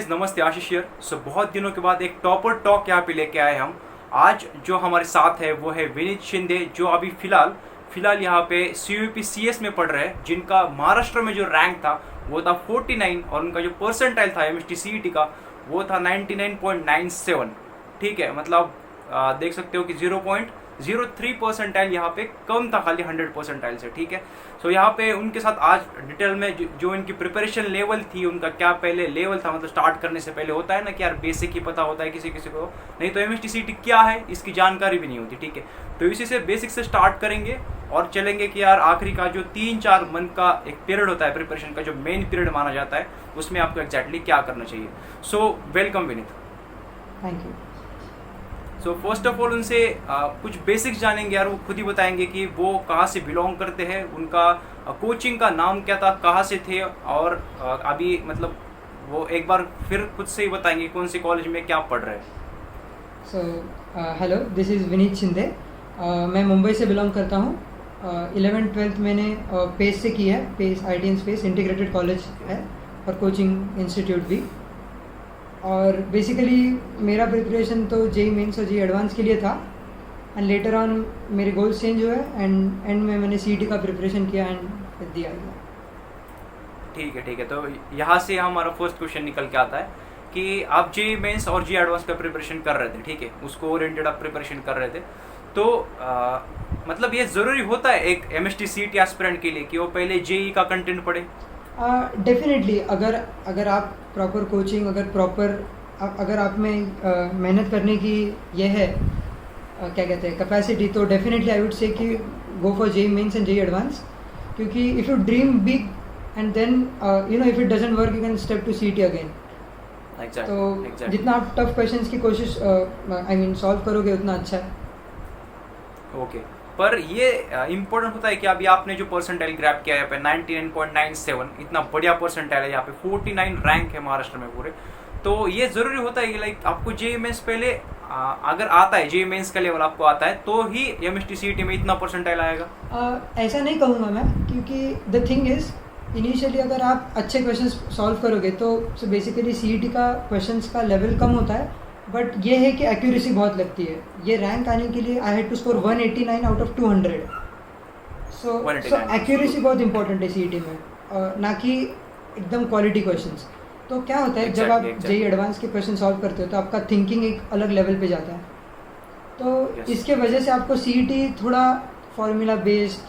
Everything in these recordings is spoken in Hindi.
गाइस, नमस्ते। आशीष हियर। बहुत दिनों के बाद एक टॉपर टॉक यहाँ पे लेके आए हम। आज जो हमारे साथ है वो है विनीत शिंदे, जो अभी फिलहाल यहाँ पे CUP CS में पढ़ रहे हैं, जिनका महाराष्ट्र में जो रैंक था वो था 49 और उनका जो परसेंटाइल था MST CET का वो था 99.97। ठीक है, मतलब देख सकते हो कि 0.03 परसेंटाइल यहाँ पे कम था खाली 100 परसेंटाइल से। ठीक है, सो यहाँ पे उनके साथ आज डिटेल में जो इनकी प्रिपरेशन लेवल थी, उनका क्या पहले लेवल था, मतलब स्टार्ट करने से पहले होता है ना कि यार बेसिक ही पता होता है किसी किसी को, नहीं तो MST CET क्या है इसकी जानकारी भी नहीं होती। ठीक है, तो इसी से बेसिक से स्टार्ट करेंगे और चलेंगे कि यार आखिरी का जो 3-4 मंथ का एक पीरियड होता है प्रिपरेशन का, जो मेन पीरियड माना जाता है, उसमें आपको एग्जैक्टली क्या करना चाहिए। So welcome Vineet. Thank you. So first of all उनसे कुछ बेसिक्स जानेंगे यार। वो खुद ही बताएंगे कि वो कहाँ से बिलोंग करते हैं, उनका कोचिंग का नाम क्या था, कहाँ से थे, और अभी मतलब वो एक बार फिर खुद से ही बताएंगे कौन से कॉलेज में क्या पढ़ रहे हैं। So hello, this is Vineet Shinde. मैं मुंबई से बिलोंग करता हूँ। 11th-12th मैंने पेस से की है। Pace ITN space integrated college है और कोचिंग इंस्टीट्यूट भी। और बेसिकली मेरा प्रिपरेशन तो JEE मेंस और JEE एडवांस के लिए था, एंड लेटर ऑन मेरे गोल्स चेंज हुए एंड एंड में मैंने CET का प्रिपरेशन किया एंड दिया गया। ठीक है, तो यहाँ से हमारा फर्स्ट क्वेश्चन निकल के आता है कि आप JEE मेंस और JEE एडवांस का प्रिपरेशन कर रहे थे। ठीक है, उसको ओरिएंटेड आप प्रिपरेशन कर रहे थे, तो मतलब ये ज़रूरी होता है एक MST CET एस्पिरेंट के लिए कि वो पहले JEE का कंटेंट पढ़े? डेफिनेटली, अगर आप प्रॉपर कोचिंग, अगर आप में मेहनत करने की ये है, क्या कहते हैं, कैपेसिटी, तो डेफिनेटली आई वुड से कि go for JEE mains and JEE advance. क्योंकि if you dream big and then if it doesn't work you can step to CET again. तो जितना आप टफ क्वेश्चंस की कोशिश सॉल्व करोगे उतना अच्छा है। ओके, पर ये इम्पोर्टेंट होता है कि अभी आपने जो परसेंटाइल ग्रैब किया है यहाँ पे 99.97, इतना बढ़िया परसेंटाइल है, यहाँ पे 49 रैंक है महाराष्ट्र में पूरे। तो ये ज़रूरी होता है कि लाइक आपको JEE मेंस पहले अगर आता है, JEE मेंस का लेवल आपको आता है, तो ही MST CET में इतना परसेंटाइल आएगा? ऐसा नहीं कहूँगा मैं, क्योंकि द थिंग इज़ इनिशियली अगर आप अच्छे क्वेश्चंस सॉल्व करोगे तो बेसिकली CET का क्वेश्चंस का लेवल कम होता है, बट ये है कि एक्यूरेसी बहुत लगती है। ये रैंक आने के लिए I had to score 189 out of 200। So accuracy बहुत इंपॉर्टेंट है CET में, ना कि एकदम क्वालिटी क्वेश्चंस। तो क्या होता है, जब आप JEE एडवांस के क्वेश्चन सॉल्व करते हो तो आपका थिंकिंग एक अलग लेवल पे जाता है। तो इसके वजह से आपको CET थोड़ा फॉर्मूला बेस्ड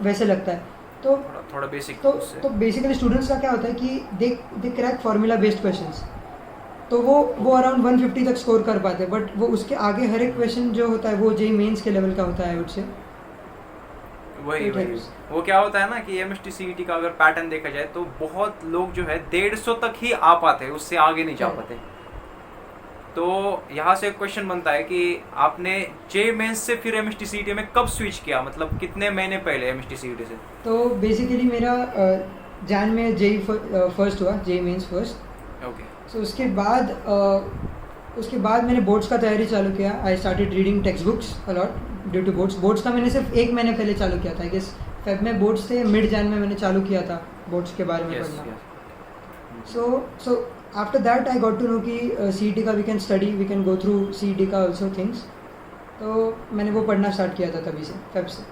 वैसे लगता है। तो थोड़ा बेसिक तो बेसिकली स्टूडेंट्स का क्या होता है कि दे क्रैक फॉर्मूला बेस्ड क्वेश्चंस, तो वो अराउंड 150 तक स्कोर कर पाते हैं, बट वो उसके आगे हर एक क्वेश्चन जो होता है वो JEE मेंस के लेवल का होता है, उससे वही वो क्या होता है ना कि MST CET का अगर पैटर्न देखा जाए तो बहुत लोग जो है 150 तक ही आ पाते हैं, उससे आगे नहीं जा पाते। तो यहाँ से क्वेश्चन बनता है कि आपने JEE मेंस से फिर MST CET में कब स्विच किया, मतलब कितने महीने पहले MST CET से? तो बेसिकली मेरा जैन में JEE फर्स्ट हुआ, JEE mains first. Okay, so उसके बाद मैंने बोर्ड्स का तैयारी चालू किया। I started reading textbooks a lot due to boards का मैंने सिर्फ 1 महीने पहले चालू किया था। आई गेस फेब में बोर्ड्स थे, मिड जैन में मैंने चालू किया था बोर्ड्स के बारे में पढ़ना। So after that I got to know कि CET का we can study, we can go through CET का ऑल्सो थिंग्स। तो मैंने वो पढ़ना स्टार्ट किया था तभी से, फेब से।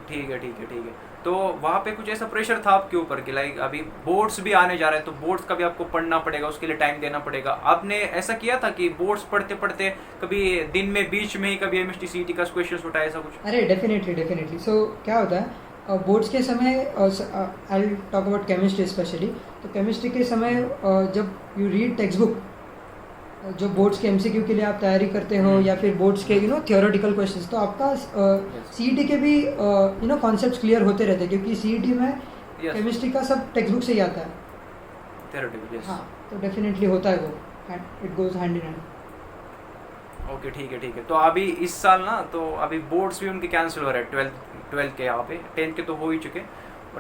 ठीक है। तो वहाँ पे कुछ ऐसा प्रेशर था आपके ऊपर कि लाइक अभी बोर्ड्स भी आने जा रहे हैं, तो बोर्ड्स का भी आपको पढ़ना पड़ेगा, उसके लिए टाइम देना पड़ेगा। आपने ऐसा किया था कि बोर्ड्स पढ़ते पढ़ते कभी दिन में बीच में ही कभी MST CET का क्वेश्चन उठाया, ऐसा कुछ? अरे डेफिनेटली। सो क्या होता है, बोर्ड्स के समय, I talk about chemistry specially. तो केमिस्ट्री के समय जब यू रीड टेक्स्ट बुक, जो बोर्ड्स के MCQ के लिए आप तैयारी करते हो या फिर बोर्ड्स के थियोरेटिकल क्वेश्चंस, तो आपका CET के भी कॉन्सेप्ट्स क्लियर होते रहते हैं, क्योंकि CET में केमिस्ट्री का सब टेक्स्ट बुक से ही आता है, थियोरेटिकल। हाँ, तो डेफिनेटली होता है वो, it goes hand in hand. Okay, ठीक है। तो अभी इस साल ना, तो अभी बोर्ड्स भी उनके कैंसिल हो रहे हैं, 12th के, यहाँ पे 10th के तो हो ही चुके,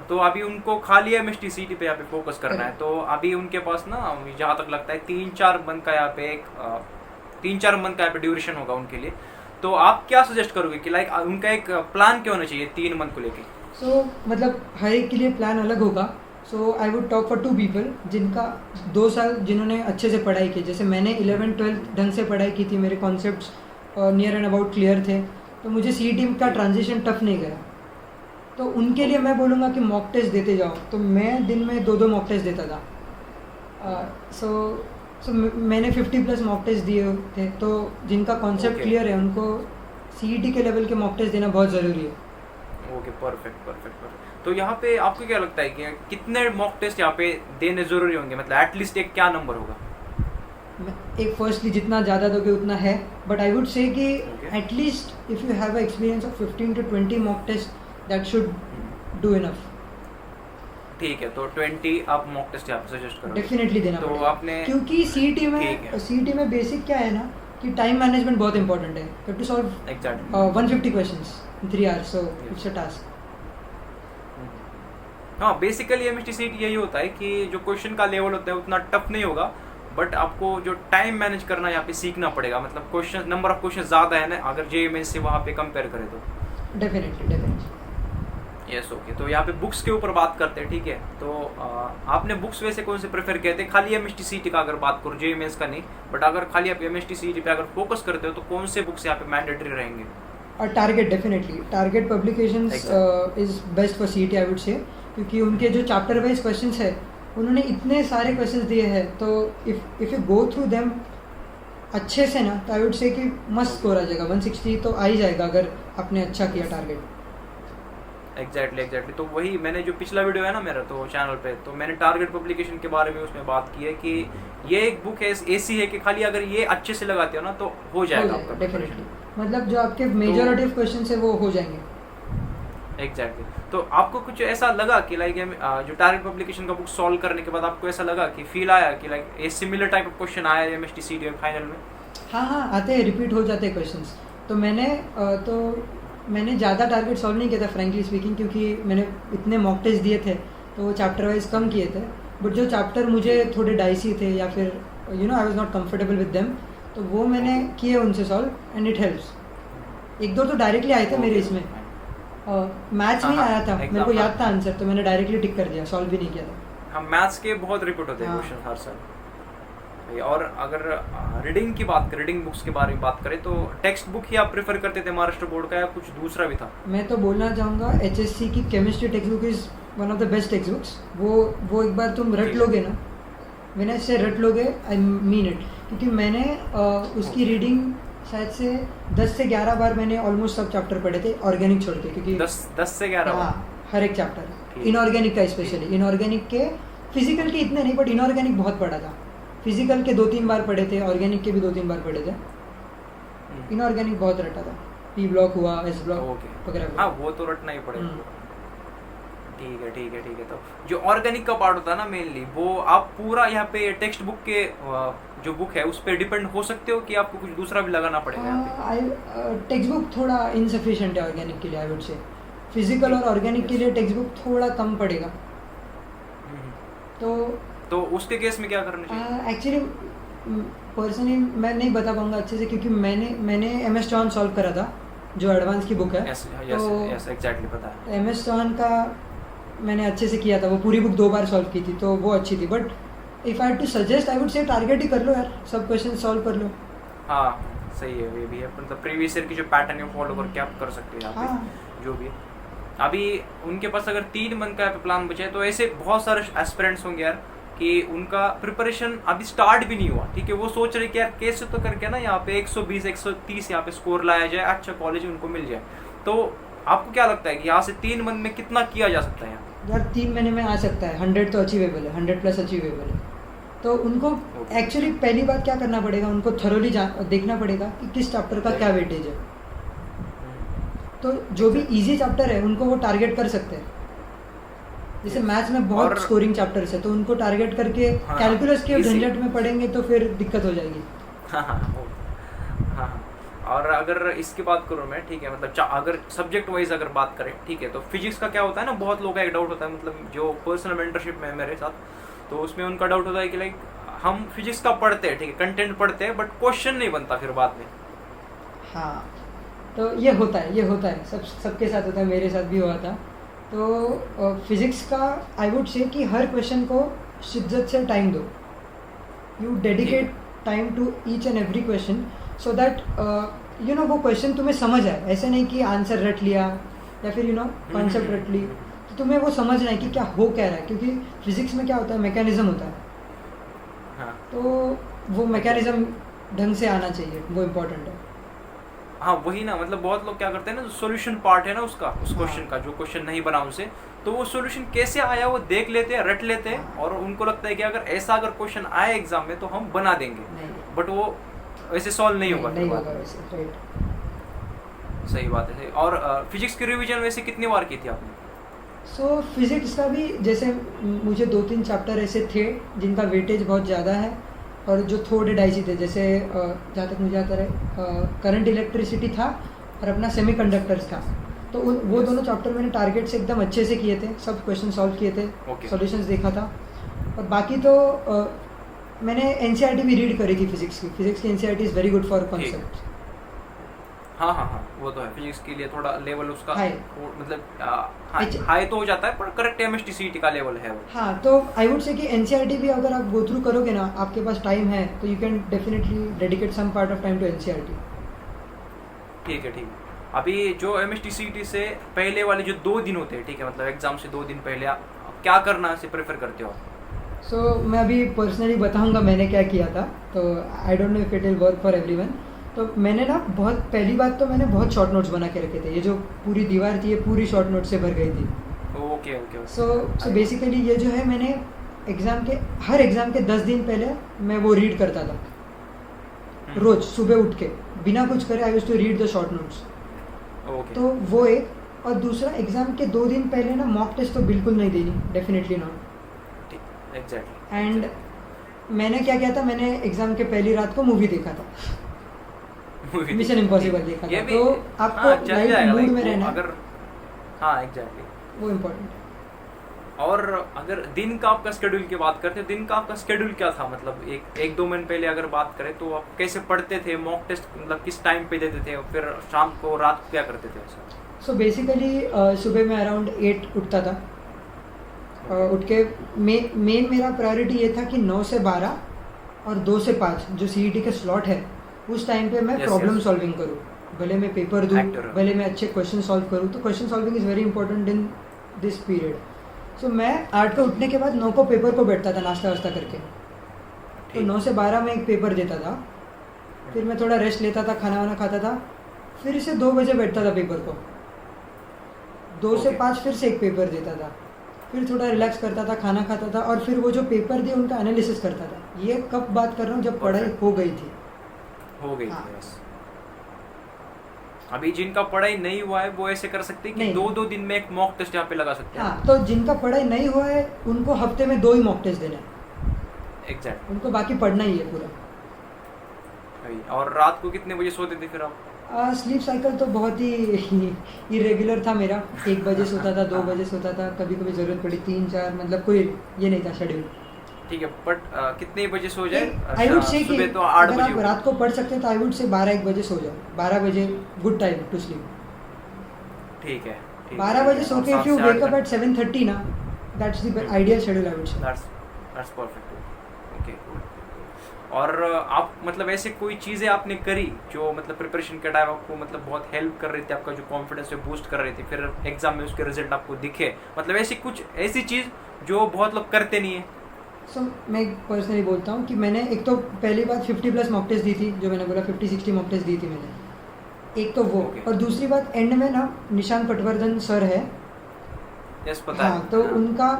तो अभी उनको खाली MST CET पे यहाँ पे फोकस करना है। तो अभी उनके पास ना, जहाँ तक लगता है 3-4 मंथ का यहाँ पे 3-4 मंथ का यहाँ पे ड्यूरेशन होगा उनके लिए। तो आप क्या सजेस्ट करोगे कि लाइक उनका एक प्लान क्या होना चाहिए 3 मंथ को लेके? सो मतलब हर एक के लिए प्लान अलग होगा, so I would talk for 2 people जिनका 2 साल जिन्होंने अच्छे से पढ़ाई की, जैसे मैंने 11th-12th ढंग से पढ़ाई की थी, मेरे concepts near and about clear थे, तो मुझे CET का ट्रांजिशन टफ नहीं गया। तो उनके लिए मैं बोलूँगा कि मॉक टेस्ट देते जाओ। तो मैं दिन में 2-2 मॉक टेस्ट देता था। सो मैंने 50+ मॉक टेस्ट दिए थे। तो जिनका कॉन्सेप्ट Okay. क्लियर है उनको CET के लेवल के मॉक टेस्ट देना बहुत ज़रूरी है। Okay, perfect perfect perfect. तो यहाँ पे आपको क्या लगता है कि कितने मॉक टेस्ट यहाँ पे देने जरूरी होंगे, मतलब एटलीस्ट एक क्या नंबर होगा? एक फर्स्टली जितना ज़्यादा दोगे उतना है, बट आई वुड से कि Okay. At least if you have experience of 15 to 20 mock test that should do enough. ठीक है, तो 20 आप मॉक टेस्ट यहाँ पे सजेस्ट करोगे? डेफिनेटली देना तो पड़ेगा। आपने क्योंकि ठीक है। CET में बेसिक क्या है ना कि टाइम मैनेजमेंट बहुत इंपॉर्टेंट है। You have to solve exactly 150 questions in 3 hours, so it's a task. हाँ, बेसिकली MST CET यही होता है कि जो क्वेश्चन का लेवल होता है उतना टफ नहीं होगा, बट आपको जो टाइम मैनेज करना यहाँ पे सीखना पड़ेगा। मतलब क्वेश्चन, नंबर ऑफ क्वेश्चन ज़्यादा है ना अगर JEE मेंस से वहाँ पे कंपेयर करें तो। Definitely yes, okay. तो यहाँ पे बुक्स के ऊपर बात करते हैं, ठीक है। तो आपने बुक्स वैसे कौन से प्रेफर किए थे? खाली MST CET का अगर बात करूँ, JEE मेंस का नहीं, बट अगर खाली आप MST CET पे अगर फोकस करते हो तो कौन से बुक्स यहाँ पे मैंडेटरी रहेंगे? और target, definitely target publications is best for CET I would से, क्योंकि उनके जो चैप्टर वाइज क्वेश्चंस है उन्होंने इतने सारे क्वेश्चंस दिए हैं। तो if you go through them अच्छे से ना, तो आई वुड से कि मस्त स्कोर आ जाएगा। 160 तो आ ही जाएगा अगर आपने अच्छा किया टारगेट। एग्जैक्टली। तो वही मैंने जो पिछला वीडियो है ना मेरा तो चैनल पे, तो मैंने टारगेट पब्लिकेशन के बारे में उसमें बात की है कि ये एक बुक है ऐसी है कि खाली अगर ये अच्छे से लगाते हो ना तो हो जाएगा आपका डेफिनेटली। मतलब जो आपके मेजॉरिटी ऑफ क्वेश्चंस है वो हो जाएंगे। एग्जैक्टली। तो आपको कुछ ऐसा लगा कि लाइक जो टारगेट पब्लिकेशन का बुक सॉल्व करने के बाद आपको ऐसा लगा कि फील आया कि like a similar type of question आया MST CET में फाइनल में? हाँ आते हैं, रिपीट हो जाते हैं क्वेश्चंस। तो मैंने ज़्यादा टारगेट सॉल्व नहीं किया था फ्रैंकली स्पीकिंग, क्योंकि मैंने इतने मॉक टेस्ट दिए थे तो वो चैप्टर वाइज कम किए थे। बट जो चैप्टर मुझे थोड़े डाइसी थे या फिर I was not comfortable with them, तो वो मैंने किए उनसे सॉल्व एंड इट हेल्प्स। 1-2 तो डायरेक्टली आए थे मेरे इसमें। मैथ्स में आया था, मेरे को याद था आंसर, तो मैंने डायरेक्टली टिक कर दिया, सॉल्व भी नहीं किया था। हम मैथ्स के बहुत रिपीट होते हैं क्वेश्चन हर साल। और अगर रीडिंग की बात करें, रीडिंग बुक्स के बारे में बात करें, तो टेक्स्ट बुक ही आप प्रेफर करते थे महाराष्ट्र बोर्ड का या कुछ दूसरा भी था? मैं तो बोलना चाहूँगा HSC की chemistry text book is one of the best text books. वो एक बार तुम रट लोगे ना, मैंने से रट लोगे, आई मीन इट, क्योंकि मैंने उसकी रीडिंग शायद से 10 से 11 बार मैंने ऑलमोस्ट सब चैप्टर पढ़े थे ऑर्गेनिक छोड़ के, क्योंकि 10 से 11 बार? हाँ, हर एक चैप्टर। इनऑर्गेनिक का स्पेशली, इनऑर्गेनिक के, फिजिकल के इतने नहीं, बट इनऑर्गेनिक बहुत पढ़ा था। फिजिकल के 2-3 बार पढ़े थे, ऑर्गेनिक के भी 2-3 बार पढ़े थे। इनऑर्गेनिक बहुत रटा था, P ब्लॉक हुआ, S ब्लॉक वगैरह। हाँ, वो तो रटना ही पड़ेगा। ठीक है। तो जो ऑर्गेनिक का पार्ट होता है ना मेनली, वो आप पूरा यहाँ पे टेक्स्ट बुक के जो बुक है उस पर डिपेंड हो सकते हो कि आपको कुछ दूसरा भी लगाना पड़ेगा? टेक्स्ट बुक थोड़ा इनसफिशिएंट है ऑर्गेनिक के लिए, आई वुड से। फिजिकल और ऑर्गेनिक के लिए टेक्स्ट बुक थोड़ा कम पड़ेगा। तो उसके केस में क्या करना चाहिए? एक्चुअली पर्सनली मैं नहीं बता पाऊंगा अच्छे से, क्योंकि मैंने MS चौहान सॉल्व करा था, जो एडवांस की बुक है। यस एग्जैक्टली, पता है। MS चौहान का मैंने अच्छे से किया था, वो पूरी बुक 2 बार सॉल्व की थी, तो वो अच्छी थी। But if I to suggest, I would say target ही कर लो यार, सब क्वेश्चन सॉल्व कर लो। हाँ, सही है, ये भी है। मतलब प्रीवियस ईयर की जो पैटर्न है फॉलो करके आप कर सकते हैं यहाँ पे जो भी है। अभी उनके पास अगर 3 मंथ का प्लान बचा है, तो ऐसे बहुत सारे एस्पिरेंट्स होंगे यार कि उनका प्रिपरेशन अभी स्टार्ट भी नहीं हुआ, ठीक है। वो सोच रहे कि यार कैसे तो करके ना यहाँ पे 120 130 यहाँ पे स्कोर लाया जाए, अच्छा कॉलेज उनको मिल जाए। तो आपको क्या लगता है कि यहाँ से 3 मंथ में कितना किया जा सकता है? यार 3 महीने में आ सकता है, 100 तो अचीवेबल है, 100+ अचीवेबल है। तो उनको एक्चुअली पहली बात क्या करना पड़ेगा, उनको थरोली देखना पड़ेगा कि किस चैप्टर का क्या वेटेज है। तो जो भी इजी चैप्टर है उनको वो टारगेट कर सकते हैं। जैसे मैथ्स में बहुत स्कोरिंग चैप्टर्स है, तो उनको टारगेट करके कैलकुलस के झंझट में पढ़ेंगे तो फिर दिक्कत हो जाएगी। हाँ। और अगर इसकी बात करूँ मैं, ठीक है, मतलब अगर सब्जेक्ट वाइज अगर बात करें, ठीक है, तो फिजिक्स का क्या होता है ना, बहुत लोगों का एक डाउट होता है, मतलब जो पर्सनल मेंटरशिप में है मेरे साथ, तो उसमें उनका डाउट होता है कि लाइक हम फिजिक्स का पढ़ते हैं, ठीक है, कंटेंट पढ़ते हैं, बट क्वेश्चन नहीं बनता फिर बाद में। हाँ, तो ये होता है सबके साथ होता है, मेरे साथ भी हुआ था। तो फिज़िक्स का आई वुड से कि हर क्वेश्चन को शिद्दत से टाइम दो, you dedicate time to each and every question so that you know वो क्वेश्चन तुम्हें समझ आए। ऐसे नहीं कि आंसर रट लिया या फिर यू नो कॉन्सेप्ट रट ली, तो तुम्हें वो समझना है कि क्या हो क्या रहा है, क्योंकि फिजिक्स में क्या होता है, मैकेनिज्म होता है। हाँ तो वो मैकेनिज्म ढंग से आना चाहिए, वो इम्पोर्टेंट है। हाँ वही ना, मतलब बहुत लोग क्या करते हैं ना, जो सॉल्यूशन पार्ट है ना उसका, उस हाँ। क्वेश्चन का, जो क्वेश्चन नहीं बना उनसे, तो वो सॉल्यूशन कैसे आया वो देख लेते हैं, रट लेते हैं, हाँ। और उनको लगता है कि अगर ऐसा अगर क्वेश्चन आए एग्जाम में तो हम बना देंगे, नहीं बट वो वैसे सॉल्व नहीं होगा। नहीं फिर होगा बाद में। वैसे, राइट। सही बात है। और फिजिक्स की रिवीजन वैसे कितनी बार की थी आपने? सो फिज़िक्स का भी जैसे मुझे 2-3 चैप्टर ऐसे थे जिनका वेटेज बहुत ज़्यादा है और जो थोड़े डाइसी थे, जैसे जहाँ तक मुझे आता है करंट इलेक्ट्रिसिटी था और अपना सेमीकंडक्टर्स था। तो वो Yes. दोनों चैप्टर मैंने टारगेट से एकदम अच्छे से किए थे, सब क्वेश्चन सॉल्व किए थे, Okay. सॉल्यूशंस देखा था। और बाकी तो मैंने एनसीईआरटी भी रीड करी थी फिजिक्स की। फिजिक्स की NCERT is very good for concept. हाँ हाँ हाँ, वो तो है, फिजिक्स के लिए थोड़ा लेवल उसका High. मतलब हाई तो हो जाता है, पर करेक्ट केमिस्ट्री सीटी का लेवल है वो। हाँ, तो आई वुड से कि एनसीईआरटी भी अगर आप गो थ्रू करोगे ना, आपके पास टाइम है, तो you can definitely dedicate some part of time to NCERT. ठीक है ठीक है। अभी जो एमएसटीसीटी से पहले वाले जो 2 दिन होते हैं, ठीक है, मतलब एग्जाम से 2 दिन पहले आप क्या करना से प्रेफर करते हो आप? सो मैं अभी पर्सनली बताऊंगा मैंने क्या किया था, तो I don't know if it will work for everyone. तो मैंने ना बहुत पहली बात तो मैंने बहुत शॉर्ट नोट्स बना के रखे थे। ये जो पूरी दीवार थी ये पूरी शॉर्ट नोट से भर गई थी। Okay okay. सो बेसिकली ये जो है, मैंने हर एग्ज़ाम के 10 दिन पहले मैं वो रीड करता था, रोज सुबह उठ के बिना कुछ करे। I used to read the short notes. Okay. तो वो एक, और दूसरा एग्ज़ाम के 2 दिन पहले ना मॉक टेस्ट तो बिल्कुल नहीं देनी, डेफिनेटली नॉट। एग्जैक्टली। एंड मैंने क्या किया था, मैंने एग्ज़ाम के पहली रात को मूवी देखा था, मिशन इम्पॉसिबल देखा था। तो आपको लाइट मूड में रहना है, अगर हाँ एग्जैक्टली, वो इम्पोर्टेंट है। और अगर दिन का आपका स्केड्यूल की बात करते हैं, दिन का आपका स्केड्यूल क्या था? मतलब एक 2 महीने पहले अगर बात करें तो आप कैसे पढ़ते थे, मॉक टेस्ट मतलब किस टाइम पे देते थे, और फिर शाम को रात को क्या करते थे ऐसा? सो बेसिकली सुबह में अराउंड 8 उठता था। उठ के मेन मेरा प्रायोरिटी ये था कि 9 से 12 और 2 से 5 जो सीईटी के स्लॉट है, उस टाइम पे मैं प्रॉब्लम सॉल्विंग करूँ। भले मैं पेपर दूँ, भले मैं अच्छे क्वेश्चन सॉल्व करूँ, तो question solving is very important in this period. So मैं 8 को उठने के बाद 9 को पेपर को बैठता था नाश्ता वास्ता करके। तो 9 से 12 में एक पेपर देता था, फिर मैं थोड़ा रेस्ट लेता था, खाना वाना खाता था, फिर से 2 बजे बैठता था पेपर को। 2 से 5 फिर से एक पेपर देता था, फिर थोड़ा रिलैक्स करता था, खाना खाता था, और फिर वो जो पेपर दिए उनका एनालिसिस करता था। ये कब बात कर रहा हूँ, जब पढ़ाई हो गई थी। हाँ। बस अभी जिनका पढ़ाई नहीं हुआ है वो ऐसे कर सकते हैं कि 2-2 दिन में एक मॉक टेस्ट यहाँ पे लगा सकते हैं। हाँ, तो जिनका पढ़ाई नहीं हुआ है उनको हफ्ते में 2 ही मॉक टेस्ट देना है। एग्जैक्ट। उनको बाकी पढ़ना ही है पूरा। और रात को कितने बजे सोते थे फिर आप? स्लीप साइकिल तो बहुत ही इरेगुलर था मेरा। 1 बजे सोता था, 2 बजे सोता था, कभी कभी ज़रूरत पड़ी 3-4, मतलब कोई ये नहीं था शेड्यूल। ठीक है, बट कितने बजे सो जाए? आई वुड से कि तो 8 अगर बजे आप रात को पढ़ सकते हैं तो आई वुड से 12-1 बजे सो जाओ। 12 बजे गुड टाइम टू स्लीप। ठीक है। 12 बजे सो के if you wake up at 7:30 ना, that's the ideal schedule I would से। That's perfect. Okay cool. और आप मतलब ऐसे कोई चीज़ें आपने करी जो मतलब प्रिपरेशन के टाइम आपको मतलब बहुत हेल्प कर रही थी, आपका जो कॉन्फिडेंस है बूस्ट कर रही थी, फिर एग्जाम में उसके रिजल्ट आपको दिखे, मतलब ऐसी कुछ ऐसी चीज़ जो बहुत लोग करते नहीं है? सो मैं पर्सनली बोलता हूँ कि मैंने एक तो पहली बात 50+ मॉक टेस्ट दी थी, जो मैंने बोला 50-60 मॉक टेस्ट दी थी मैंने, एक तो वो। और दूसरी बात, एंड में ना निशांत पटवर्धन सर है, यस पता है। हाँ, तो उनका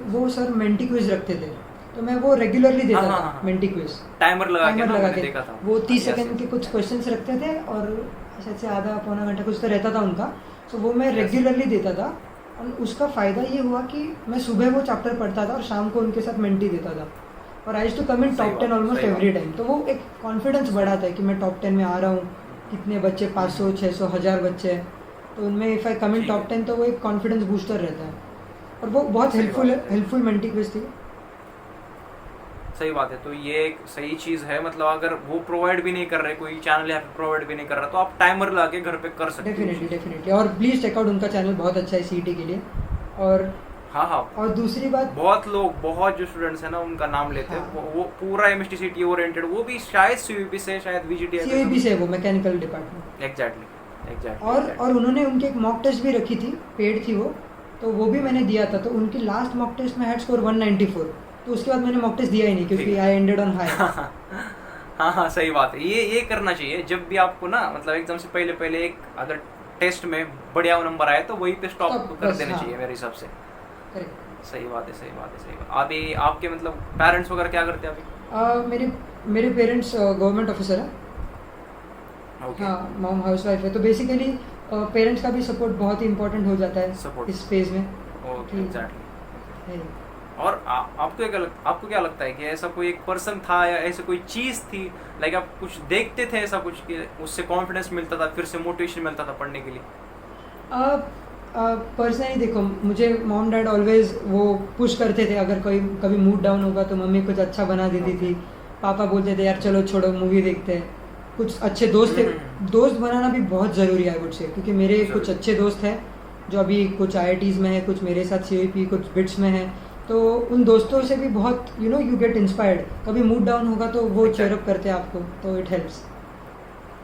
वो सर मेंटी क्विज रखते थे, तो मैं वो रेगुलरली देता था। मेंटी क्विज टाइमर लगा के देखा था वो 30 सेकंड के कुछ क्वेश्चंस रखते थे, और शायद से आधा पौना घंटा कुछ तो रहता था उनका। तो वो मैं रेगुलरली देता था, और उसका फ़ायदा ये हुआ कि मैं सुबह वो चैप्टर पढ़ता था और शाम को उनके साथ मेंटी देता था, और I used to come in top 10 almost every time. तो वो एक कॉन्फिडेंस बढ़ाता है कि मैं टॉप 10 में आ रहा हूँ। कितने बच्चे, 500, 600, 1000 बच्चे, तो उनमें if I come in top 10 तो वो एक कॉन्फिडेंस बूस्टर रहता है, और वो बहुत हेल्पफुल मेंटी क्विज थी। सही बात है। तो ये एक सही चीज़ है, मतलब अगर वो प्रोवाइड भी नहीं कर रहे, कोई चैनल यहाँ पे प्रोवाइड भी नहीं कर रहा, तो आप टाइमर ला के घर पे कर सकते हो। डेफिनेटली और प्लीज़ चेकआउट, उनका चैनल बहुत अच्छा है सीईटी के लिए। और हाँ, और दूसरी बात, बहुत जो स्टूडेंट्स हैं ना उनका नाम लेते हैं, हाँ। वो पूरा एमएसटी सिटी ओरिएंटेड, वो भी शायद सीयूपी से, शायद वीजीटी सीईपी से, वो मैकेनिकल डिपार्टमेंट। एग्जैक्टली। और उन्होंने उनकी एक मॉक टेस्ट भी रखी थी, पेड थी वो, तो वो भी मैंने दिया था। तो उनकी लास्ट मॉक टेस्ट में हैड स्कोर 194, तो उसके बाद मैंने मॉक टेस्ट दिया ही नहीं क्योंकि आई एंडेड ऑन हाई। हाँ, सही बात है। ये करना चाहिए जब भी आपको ना, मतलब एग्जाम से पहले एक अगर टेस्ट में बढ़िया नंबर आए तो वही पे स्टॉप कर देना चाहिए मेरे हिसाब से। करेक्ट। सही बात है। अभी आपके मतलब पेरेंट्स वगैरह क्या करते हैं अभी? मेरे पेरेंट्स गवर्नमेंट ऑफिसर है। Okay. हाँ, मॉम हाउसवाइफ है, तो बेसिकली पेरेंट्स का भी सपोर्ट बहुत ही इम्पोर्टेंट हो जाता है Support. इस फेज में। Okay, exactly. है। और आपको क्या लगता है कि ऐसा कोई एक पर्सन था या ऐसी कोई चीज़ थी, लाइक आप कुछ देखते थे ऐसा कुछ कि उससे कॉन्फिडेंस मिलता था, फिर से मोटिवेशन मिलता था पढ़ने के लिए? पर्सनली देखो, मुझे मॉम डैड ऑलवेज वो पुश करते थे। अगर कोई कभी मूड डाउन होगा तो मम्मी कुछ अच्छा बना देती थी, पापा बोलते थे यार चलो छोड़ो मूवी देखते हैं। कुछ अच्छे दोस्त थे, दोस्त बनाना भी बहुत ज़रूरी है आई वुड से, क्योंकि मेरे कुछ अच्छे दोस्त हैं जो अभी कुछ आईआईटीज़ में है, कुछ मेरे साथ सीयूपी, कुछ बिट्स में है। तो उन दोस्तों से भी बहुत यू गेट इंस्पायर्ड। कभी मूड डाउन होगा तो वो चेयर अप करते हैं आपको, तो इट हेल्प्स।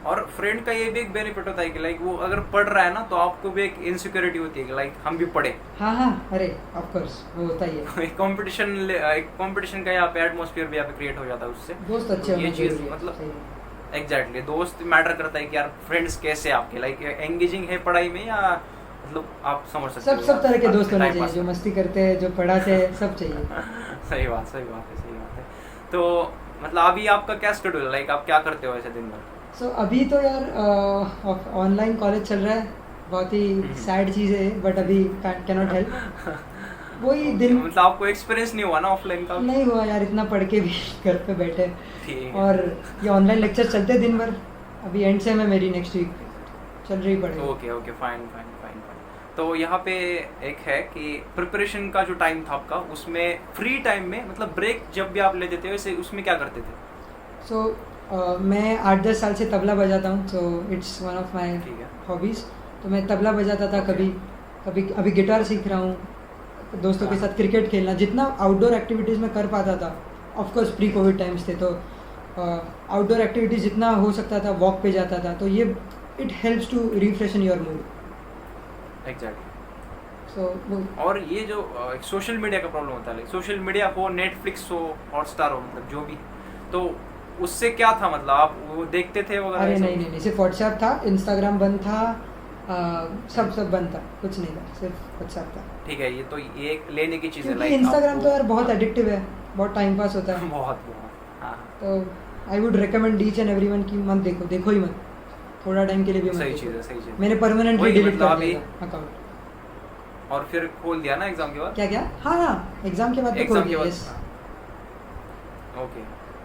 और फ्रेंड का ये भी एक बेनिफिट होता है कि लाइक वो अगर पढ़ रहा है ना तो आपको भी एक इनसिक्योरिटी होती है कि लाइक हम भी पढ़े। हाँ, अरे ऑफ कोर्स वो होता ही है। एक कंपटीशन का यहाँ पे एटमॉस्फेयर भी यहाँ पे क्रिएट हो जाता है उससे। दोस्त अच्छे ये होने चीज़ जरूरी है, मतलब सही है। एग्जैक्टली दोस्त मैटर करता है कि यार फ्रेंड्स कैसे आपके, लाइक एंगेजिंग है पढ़ाई में, या मतलब आप समझ सकते हो सब तरह के दोस्त होने time चाहिए, pass जो मस्ती करते हैं, जो पढ़ाते हैं, सब चाहिए। सही बात है। तो मतलब अभी आपका क्या शेड्यूल है, लाइक आप क्या करते हो ऐसे दिन भर? सो अभी तो यार ऑनलाइन कॉलेज चल रहा है, बहुत ही सैड चीज़ है, बट अभी कैन नॉट हेल्प। वही दिन, मतलब आपको एक्सपीरियंस नहीं हुआ ना ऑफलाइन का? नहीं हुआ यार, इतना पढ़ के भी घर पे बैठे, ठीक है। और ये ऑनलाइन लेक्चर चलते दिन भर। अभी एंड सेम है मेरी, नेक्स्ट वीक चल रही पड़ेगी। Okay, fine. तो यहाँ पे एक है कि प्रिपरेशन का जो टाइम था आपका, उसमें फ्री टाइम में मतलब ब्रेक जब भी आप लेते थे वैसे उसमें क्या करते थे? सो मैं 8-10 साल से तबला बजाता हूँ, so it's one of my ठीक है। हॉबीज़। तो मैं तबला बजाता था, कभी अभी गिटार सीख रहा हूँ, दोस्तों के साथ क्रिकेट खेलना, जितना आउटडोर एक्टिविटीज़ में कर पाता था। Of course pre Covid times थे, तो आउटडोर एक्टिविटीज़ जितना हो सकता था वॉक पे जाता था, तो ये it helps to refreshen your mood. Exactly. So वो, और ये जो सोशल मीडिया का प्रॉब्लम होता है, लाइक सोशल मीडिया हो, नेटफ्लिक्स हो, हॉटस्टार हो, मतलब जो भी, तो उससे क्या था, मतलब आप वो देखते थे वगैरह? अरे नहीं, सिर्फ व्हाट्सएप था, इंस्टाग्राम बंद था, सब बंद था, कुछ नहीं था, सिर्फ व्हाट्सएप था। ठीक है, ये तो ये एक लेने की चीज़ है, क्योंकि लाइक इंस्टाग्राम तो यार बहुत एडिक्टिव है, बहुत टाइम पास होता है। बहुत। हाँ, तो I would recommend each and everyone की मत देखो ही मत, थोड़ा टाइम के लिए भी मत सही देखो। चीज़ है। मैंने परमानेंटली वही डिलीट मतलब कर अभी- दिया अकाउंट। और फिर खोल दिया ना एग्जाम के बाद? क्या? हाँ, एग्जाम के बाद तो खोल एग्जाम के दिया, बाद? yes।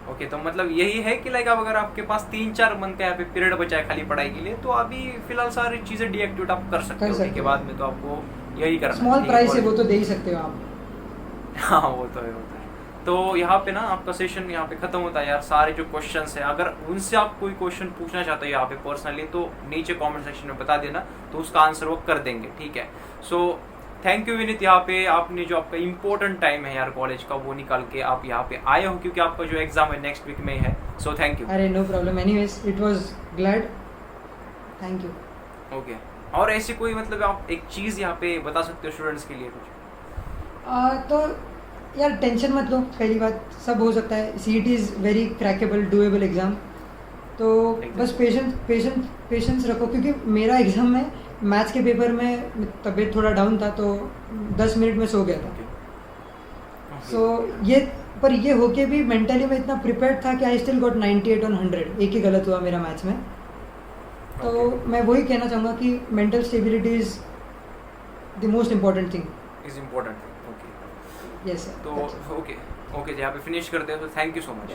ओके, तो मतलब यही है कि लाइक अब अगर आपके पास 3-4 मंथ का यहाँ पे पीरियड बचा है खाली पढ़ाई के लिए, तो अभी फिलहाल सारी चीज़ें डीएक्टिवेट आप कर सकते हो, के बाद में तो आपको यही करना है। स्मॉल प्राइस है वो, तो दे ही सकते हो आप। हाँ, वो तो है। तो यहाँ पे ना आपका सेशन यहाँ पे खत्म होता है यार। सारे जो क्वेश्चंस है, अगर उनसे आप कोई क्वेश्चन पूछना चाहते हो यहाँ पे पर्सनली, तो नीचे कमेंट सेक्शन में बता देना, तो उसका आंसर वो कर देंगे, ठीक है। सो थैंक यू विनीत, यहाँ पे आपने जो आपका इम्पोर्टेंट टाइम है यार कॉलेज का, वो निकाल के आप यहाँ पे आए हो, क्योंकि आपका जो एग्जाम है नेक्स्ट वीक में है। So thank you. अरे no problem, anyways it was glad, thank you. Okay, और ऐसी कोई मतलब आप एक चीज़ यहाँ पे बता सकते हो स्टूडेंट्स के लिए कुछ? तो यार टेंशन मत लो, पहली बात, सब हो सकता है। CET is very crackable, doable exam, तो बस पेशेंस रखो, क्योंकि मेरा एग्ज़ाम में मैथ्स के पेपर में तबीयत थोड़ा डाउन था, तो 10 मिनट में सो गया था। सो ये होके भी मेंटली मैं इतना प्रिपेयर्ड था कि आई स्टिल गॉट 98 on 100, एक ही गलत हुआ मेरा मैथ्स में। तो मैं वही कहना चाहूँगा कि mental stability is the most important thing. Yes, तो ओके, यहाँ पे फिनिश करते हैं। तो थैंक यू सो मच।